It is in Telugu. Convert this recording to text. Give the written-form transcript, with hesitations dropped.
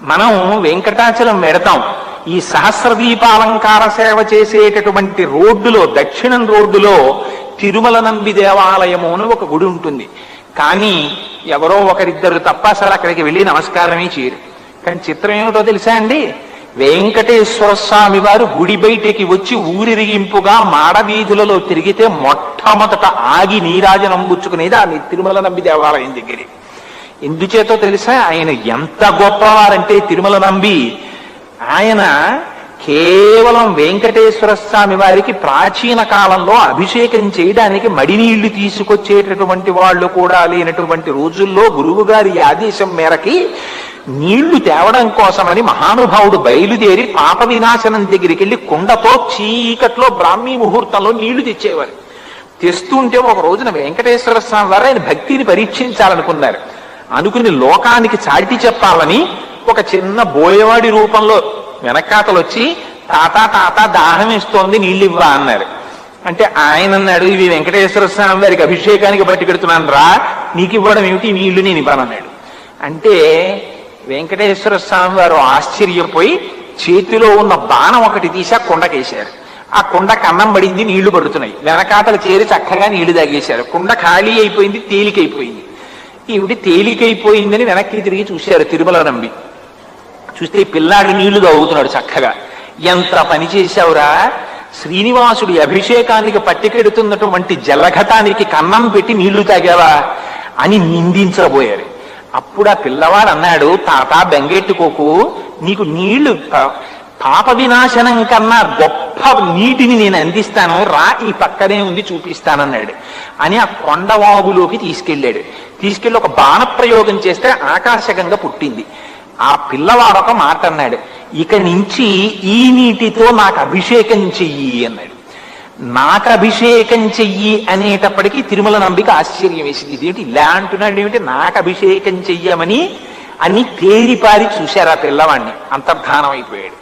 మనం వెంకటాచలం వెడతాం. ఈ సహస్రదీపాలంకార సేవ చేసేటటువంటి రోడ్డులో, దక్షిణం రోడ్డులో తిరుమల నంబి దేవాలయము అని ఒక గుడి ఉంటుంది. కానీ ఎవరో ఒకరిద్దరు తప్ప అసలు అక్కడికి వెళ్ళి నమస్కారమే చేయరు. కానీ చిత్రం ఏమిటో తెలుసా అండి? వెంకటేశ్వర స్వామి వారు గుడి బయటికి వచ్చి ఊరిరిగింపుగా మాడవీధులలో తిరిగితే మొట్టమొదట ఆగి నీరాజనం పుచ్చుకునేది ఆ తిరుమల నంబి దేవాలయం దగ్గర. ఎందుచేతో తెలుసా? ఆయన ఎంత గొప్పవారంటే తిరుమల నంబి, ఆయన కేవలం వెంకటేశ్వర స్వామి వారికి ప్రాచీన కాలంలో అభిషేకం చేయడానికి మడినీళ్లు తీసుకొచ్చేటటువంటి వాళ్ళు కూడా లేనటువంటి రోజుల్లో గురువు గారి ఆదేశం మేరకి నీళ్లు తేవడం కోసమని మహానుభావుడు బయలుదేరి పాప వినాశనం దగ్గరికి వెళ్ళి కుండతో చీకట్లో బ్రాహ్మీ ముహూర్తంలో నీళ్లు తెచ్చేవారు. తెస్తుంటే ఒక రోజున వెంకటేశ్వర స్వామి వారు ఆయన భక్తిని పరీక్షించాలనుకున్నారు. అనుకుని లోకానికి చాటి చెప్పాలని ఒక చిన్న బోయవాడి రూపంలో వెనకాతలు వచ్చి, తాత తాత దాహం వేస్తోంది, నీళ్ళు ఇవ్వా అన్నారు. అంటే ఆయన అన్నాడు, ఇవి వెంకటేశ్వర స్వామి వారికి అభిషేకానికి బట్టి పెడుతున్నాను రా, నీకు ఇవ్వడం ఏమిటి, నీళ్లు నేను ఇవ్వనన్నాడు. అంటే వెంకటేశ్వర స్వామి వారు ఆశ్చర్యపోయి చేతిలో ఉన్న బాణం ఒకటి తీసి ఆ కుండకేశారు. ఆ కుండ కన్నం పడింది, నీళ్లు పడుతున్నాయి. వెనకాతలు చేరి చక్కగా నీళ్లు తాగేశారు. కుండ ఖాళీ అయిపోయింది, తేలికైపోయింది. ఈవిడి తేలికైపోయిందని వెనక్కి తిరిగి చూశారు తిరుమల నంబి. చూస్తే ఈ పిల్లాడి నీళ్లు తాగుతున్నాడు చక్కగా. ఎంత పని చేశావురా, శ్రీనివాసుడి అభిషేకానికి పట్టికెడుతున్నటువంటి జలఘటానికి కన్నం పెట్టి నీళ్లు తాగావా అని నిందించబోయారు. అప్పుడు ఆ పిల్లవాడు అన్నాడు, తాత బెంగెట్టుకోకు, నీకు నీళ్లు పాప వినాశనం కన్నా గొప్ప నీటిని నేను అందిస్తాను, రా ఈ పక్కనే ఉంది చూపిస్తానన్నాడు. అని ఆ కొండవాగులోకి తీసుకెళ్ళాడు. తీసుకెళ్లి ఒక బాణప్రయోగం చేస్తే ఆకాశగంగ పుట్టింది. ఆ పిల్లవాడు ఒక మాట అన్నాడు, ఇక నుంచి ఈ నీటితో నాకు అభిషేకం చెయ్యి అన్నాడు. నాకు అభిషేకం చెయ్యి అనేటప్పటికీ తిరుమల నంబికి ఆశ్చర్యం వేసింది. ఇదేంటి ఇలా అంటున్నాడు, ఏమిటి నాకు అభిషేకం చెయ్యమని అని తేరిపారి చూశారు ఆ పిల్లవాడిని. అంతర్ధానం అయిపోయాడు.